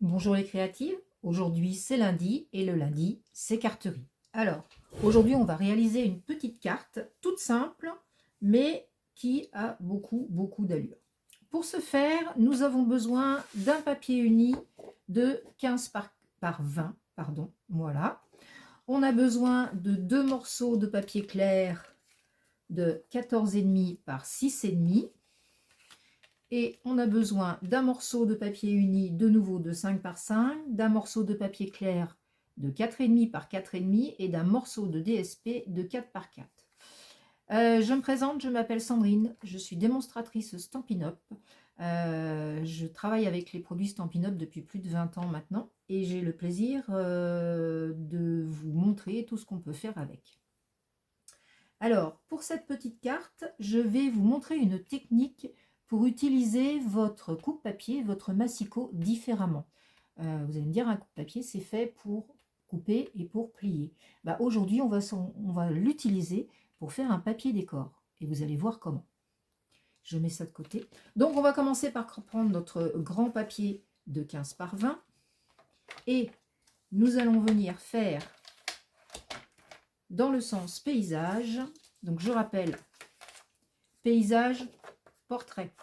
Bonjour les créatives, aujourd'hui c'est lundi et le lundi c'est carterie. Alors, aujourd'hui on va réaliser une petite carte toute simple mais qui a beaucoup d'allure. Pour ce faire, nous avons besoin d'un papier uni de 15 par 20, pardon, voilà. On a besoin de deux morceaux de papier clair de 14,5 par 6,5. Et on a besoin d'un morceau de papier uni, de nouveau de 5 par 5, d'un morceau de papier clair de 4,5 par 4,5 et d'un morceau de DSP de 4 par 4. Je me présente, je m'appelle Sandrine, je suis démonstratrice Stampin' Up. Je travaille avec les produits Stampin' Up depuis plus de 20 ans maintenant et j'ai le plaisir de vous montrer tout ce qu'on peut faire avec. Alors, pour cette petite carte, je vais vous montrer une technique pour utiliser votre coupe-papier, votre massicot différemment. Vous allez me dire, un coupe-papier, c'est fait pour couper et pour plier. Bah, aujourd'hui, on va l'utiliser pour faire un papier décor. Et vous allez voir comment. Je mets ça de côté. Donc, on va commencer par prendre notre grand papier de 15 par 20. Et nous allons venir faire dans le sens paysage. Donc, je rappelle, paysage, portrait.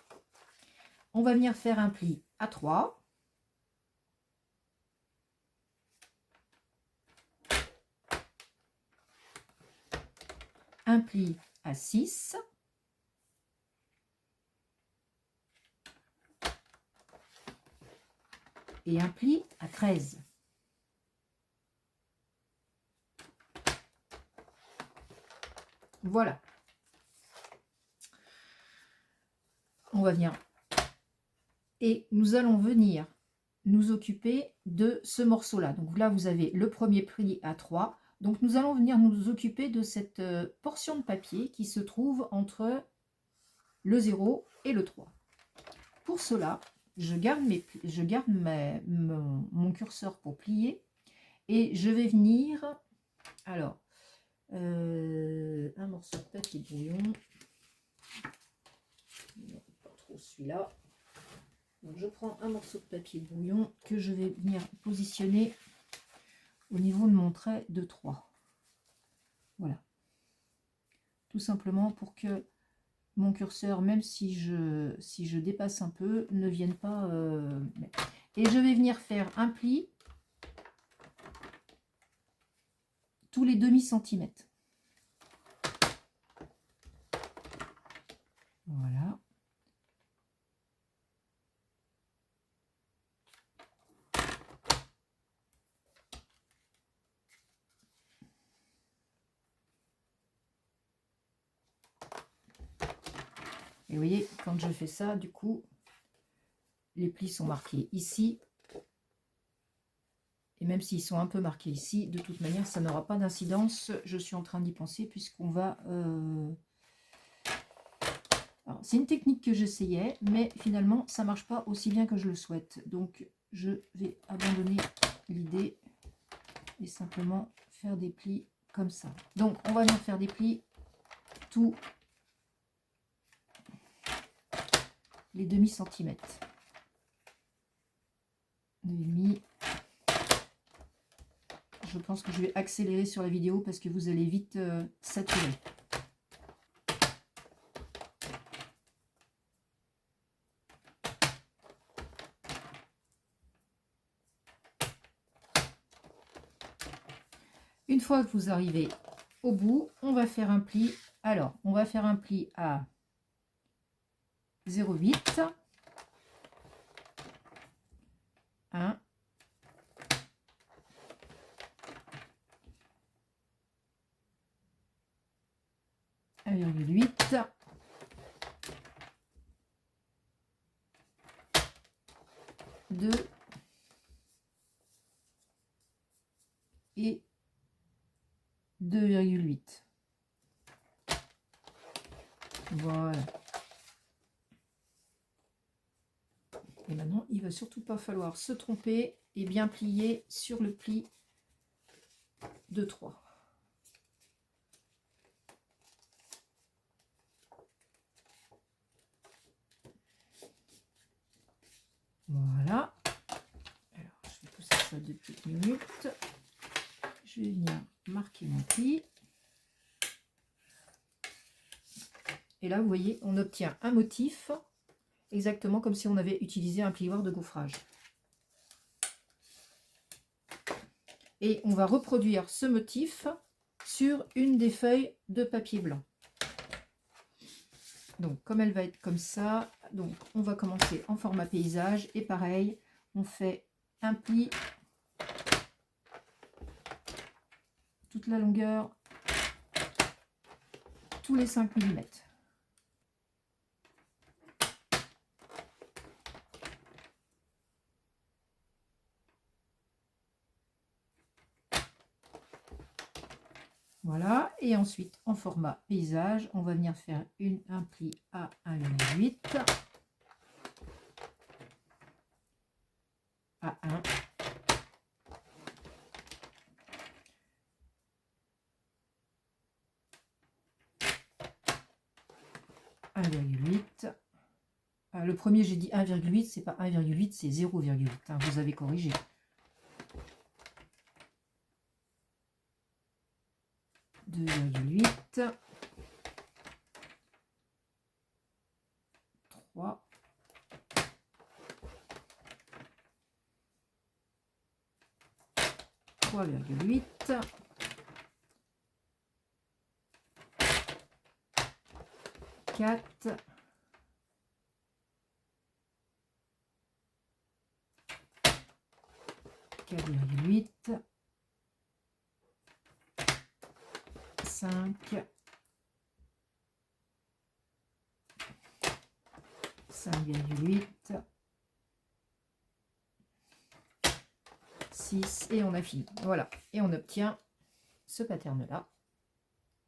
On va venir faire un pli à 3. Un pli à 6. Et un pli à 13. Voilà. On va venir. Et nous allons venir nous occuper de ce morceau-là. Donc là, vous avez le premier pli à 3. Donc nous allons venir nous occuper de cette portion de papier qui se trouve entre le 0 et le 3. Pour cela, je garde mon curseur pour plier et je vais venir, alors, un morceau de papier brouillon, non, pas trop celui-là. Donc je prends un morceau de papier brouillon que je vais venir positionner au niveau de mon trait de 3. Voilà. Tout simplement pour que mon curseur, même si je dépasse un peu, ne vienne pas... Et je vais venir faire un pli tous les demi-centimètres. Voilà. Et vous voyez, quand je fais ça, du coup, les plis sont marqués ici. Et même s'ils sont un peu marqués ici, de toute manière, ça n'aura pas d'incidence. Je suis en train d'y penser puisqu'on va... C'est une technique que j'essayais, mais finalement, ça ne marche pas aussi bien que je le souhaite. Donc, je vais abandonner l'idée et simplement faire des plis comme ça. Donc, on va venir faire des plis tous les demi-centimètres. Demi. Je pense que je vais accélérer sur la vidéo parce que vous allez vite saturer. Une fois que vous arrivez au bout, on va faire un pli. Alors, on va faire un pli à 0,8, 1, 1,8, 2 et 2,8. Voilà. Et maintenant, il ne va surtout pas falloir se tromper et bien plier sur le pli de 3. Voilà. Alors, pas 2 petites minutes. Je vais venir marquer mon pli. Et là, vous voyez, on obtient un motif exactement comme si on avait utilisé un plioir de gaufrage. Et on va reproduire ce motif sur une des feuilles de papier blanc. Donc, comme elle va être comme ça, donc on va commencer en format paysage. Et pareil, on fait un pli toute la longueur, tous les 5 mm. Voilà, et ensuite en format paysage, on va venir faire un pli à 1,8 à 1. Le premier, j'ai dit 1,8, c'est pas 1,8, c'est 0,8. Hein, vous avez corrigé. « 2,8 » 3 3,8 4 4,8 5 5,8 6 et on a fini. Voilà, et on obtient ce pattern là.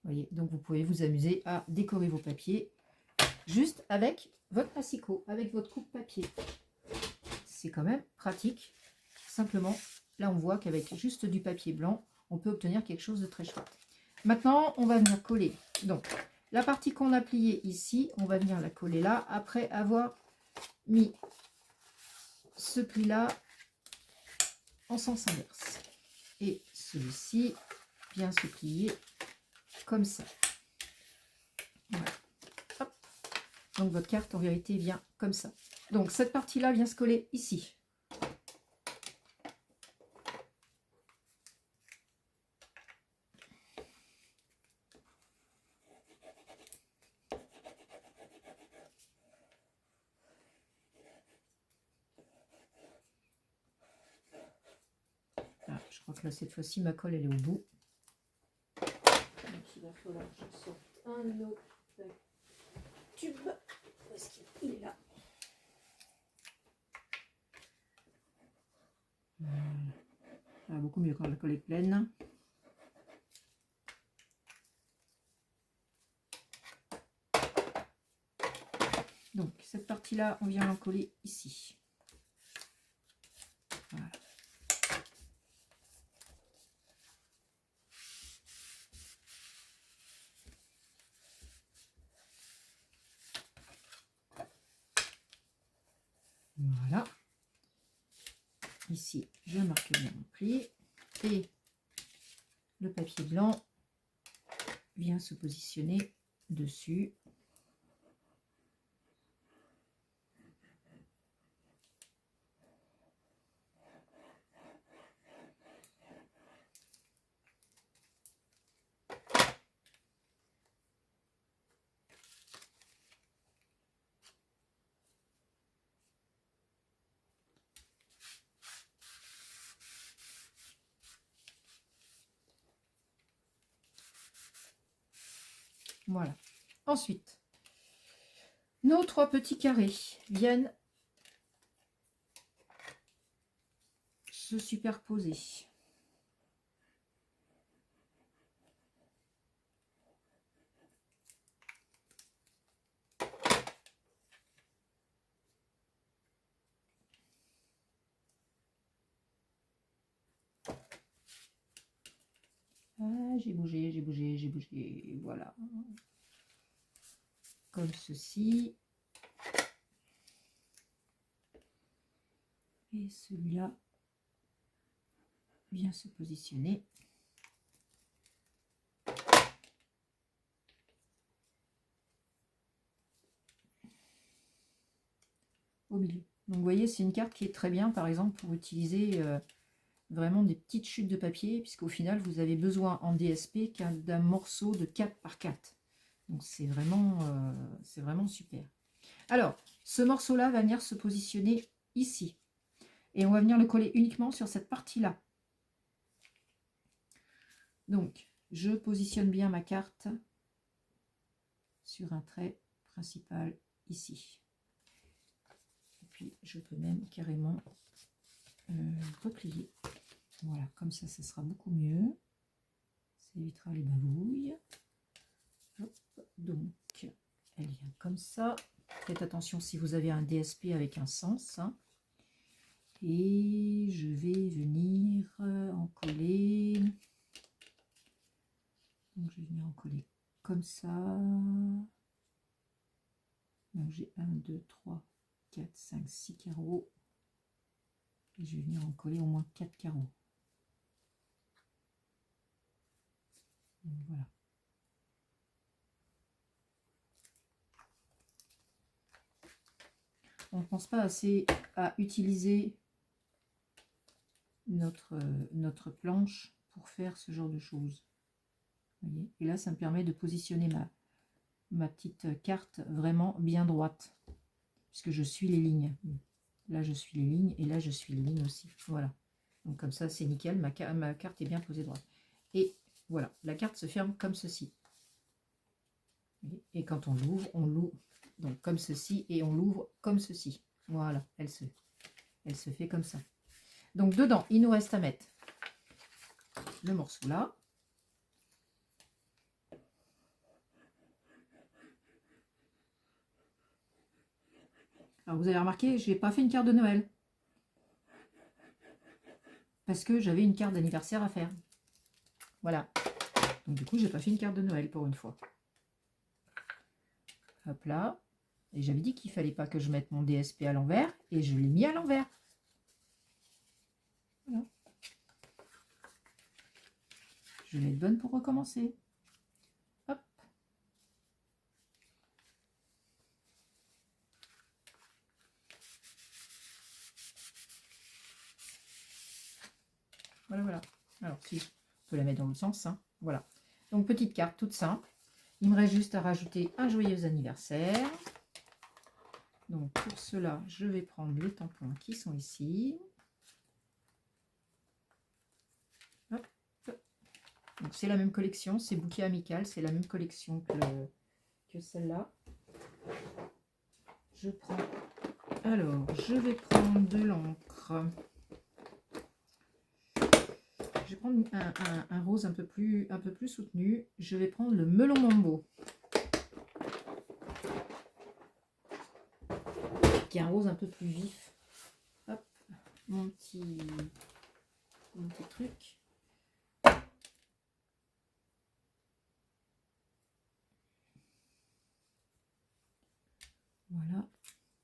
Vous voyez, donc vous pouvez vous amuser à décorer vos papiers juste avec votre massicot, avec votre coupe papier. C'est quand même pratique. Simplement, là on voit qu'avec juste du papier blanc, on peut obtenir quelque chose de très chouette. Maintenant, on va venir coller. Donc, la partie qu'on a pliée ici, on va venir la coller là, après avoir mis ce pli-là en sens inverse. Et celui-ci vient se plier comme ça. Voilà. Hop. Donc, votre carte, en vérité, vient comme ça. Donc, cette partie-là vient se coller ici. Je crois que là, cette fois-ci, ma colle, elle est au bout. Donc, il va falloir que je sorte un autre tube. Où est-ce qu'il est là? Ah, beaucoup mieux quand la colle est pleine. Donc, cette partie-là, on vient l'en coller ici. Voilà. Voilà. Ici, je marque bien mon pli. Et le papier blanc vient se positionner dessus. Voilà. Ensuite, nos 3 petits carrés viennent se superposer. Ah, j'ai bougé, voilà. Comme ceci. Et celui-là bien se positionner. Au milieu. Donc vous voyez, c'est une carte qui est très bien, par exemple, pour utiliser vraiment des petites chutes de papier, puisqu'au final, vous avez besoin en DSP d'un morceau de 4 par 4. Donc c'est vraiment super. Alors, ce morceau-là va venir se positionner ici. Et on va venir le coller uniquement sur cette partie-là. Donc, je positionne bien ma carte sur un trait principal ici. Et puis, je peux même carrément replier. Voilà, comme ça sera beaucoup mieux. Ça évitera les bavouilles. Hop, donc, elle vient comme ça. Faites attention si vous avez un DSP avec un sens. Hein. Et je vais venir en coller. Donc, je vais venir en coller comme ça. Donc, j'ai 1, 2, 3, 4, 5, 6 carreaux. Et je vais venir en coller au moins 4 carreaux. Donc, voilà. On ne pense pas assez à utiliser notre planche pour faire ce genre de choses. Vous voyez, et là, ça me permet de positionner ma petite carte vraiment bien droite, puisque je suis les lignes. Là, je suis les lignes, et là, je suis les lignes aussi. Voilà. Donc, comme ça, c'est nickel. Ma carte est bien posée droite. Et voilà, la carte se ferme comme ceci. Et quand on l'ouvre donc comme ceci, et on l'ouvre comme ceci. Voilà, elle se fait comme ça. Donc, dedans, il nous reste à mettre le morceau là. Alors, vous avez remarqué, je n'ai pas fait une carte de Noël. Parce que j'avais une carte d'anniversaire à faire. Voilà. Donc, du coup, j'ai pas fait une carte de Noël pour une fois. Hop là. Et j'avais dit qu'il fallait pas que je mette mon DSP à l'envers. Et je l'ai mis à l'envers. Voilà. Je vais être bonne pour recommencer. Hop. Voilà, voilà. Alors, si je peux la mettre dans l'autre sens. Hein. Voilà. Donc, petite carte toute simple. Il me reste juste à rajouter un joyeux anniversaire. Donc, pour cela, je vais prendre les tampons qui sont ici. Hop. Donc, c'est la même collection. C'est Bouquet Amical. C'est la même collection que celle-là. Je prends... Alors, je vais prendre de l'encre. Je vais prendre un rose un peu plus soutenu. Je vais prendre le Melon Mambo. Qui est un rose un peu plus vif. Hop, mon petit truc. Voilà.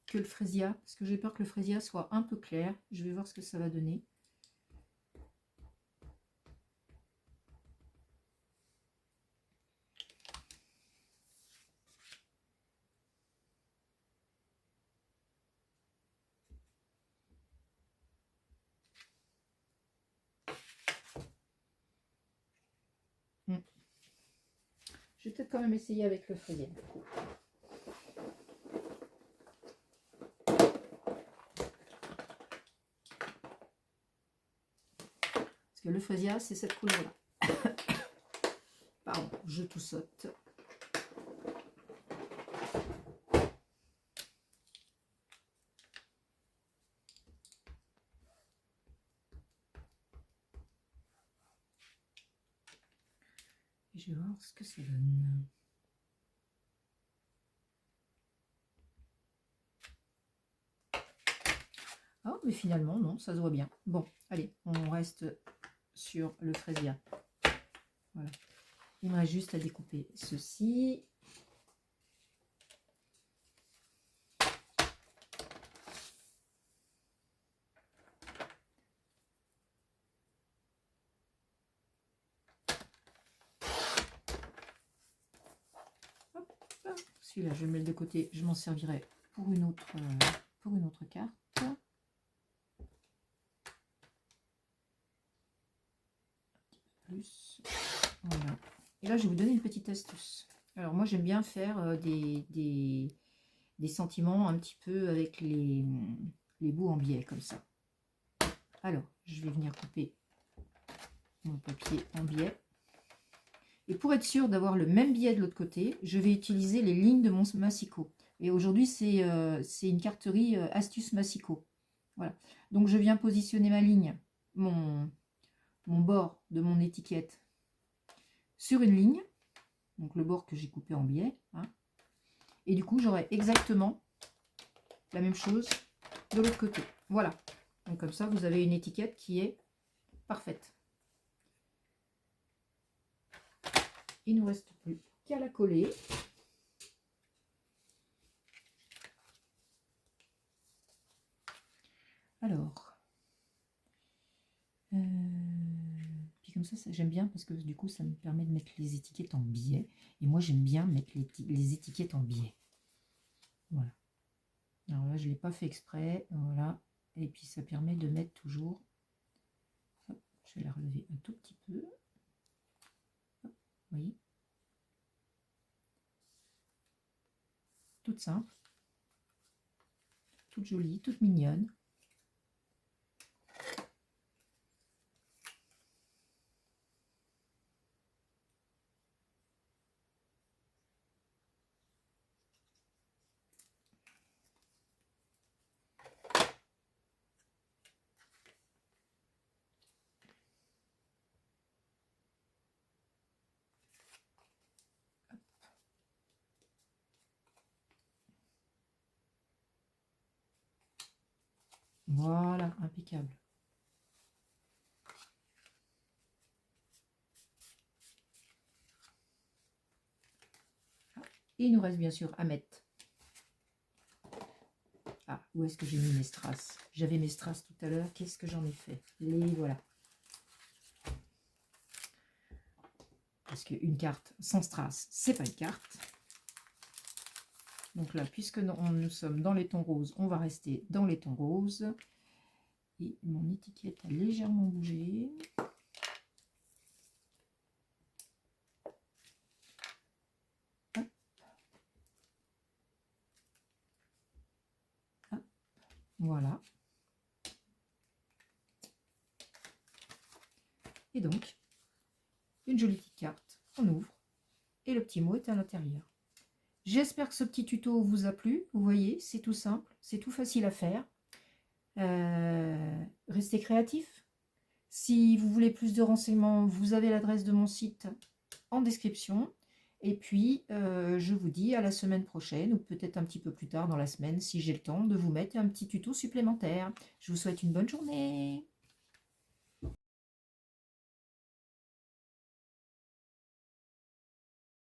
Que le frésia, parce que j'ai peur que le frésia soit un peu clair. Je vais voir ce que ça va donner. Je vais peut-être quand même essayer avec le frésia. Parce que le frésia, c'est cette couleur-là. Pardon, je tout saute. Et je vais voir ce que ça donne. Oh, mais finalement, non, ça se voit bien. Bon, allez, on reste sur le frésia. Voilà. Il me reste juste à découper ceci. Celui-là, je vais le mettre de côté. Je m'en servirai pour une autre carte. Plus. Voilà. Et là, je vais vous donner une petite astuce. Alors, moi, j'aime bien faire des sentiments un petit peu avec les bouts en biais, comme ça. Alors, je vais venir couper mon papier en biais. Et pour être sûr d'avoir le même biais de l'autre côté, je vais utiliser les lignes de mon massicot. Et aujourd'hui, c'est une carterie astuce massicot. Voilà. Donc, je viens positionner ma ligne, mon bord de mon étiquette sur une ligne. Donc, le bord que j'ai coupé en biais. Hein. Et du coup, j'aurai exactement la même chose de l'autre côté. Voilà. Donc, comme ça, vous avez une étiquette qui est parfaite. Il ne nous reste plus qu'à la coller. Alors, puis comme ça j'aime bien parce que du coup, ça me permet de mettre les étiquettes en biais. Et moi, j'aime bien mettre les étiquettes en biais. Voilà. Alors là, je ne l'ai pas fait exprès. Voilà. Et puis, ça permet de mettre toujours... Hop, je vais la relever un tout petit peu. Hop, vous voyez, toute simple, toute jolie, toute mignonne. Voilà, impeccable. Et il nous reste bien sûr à mettre. Ah, où est-ce que j'ai mis mes strass? J'avais mes strass tout à l'heure. Qu'est-ce que j'en ai fait? Les voilà. Parce qu'une carte sans strass, c'est pas une carte. Donc là, puisque nous sommes dans les tons roses, on va rester dans les tons roses. Et mon étiquette a légèrement bougé. Hop. Hop. Voilà. Et donc, une jolie petite carte, on ouvre, et le petit mot est à l'intérieur. J'espère que ce petit tuto vous a plu. Vous voyez, c'est tout simple, c'est tout facile à faire. Restez créatifs. Si vous voulez plus de renseignements, vous avez l'adresse de mon site en description. Et puis, je vous dis à la semaine prochaine, ou peut-être un petit peu plus tard dans la semaine, si j'ai le temps de vous mettre un petit tuto supplémentaire. Je vous souhaite une bonne journée.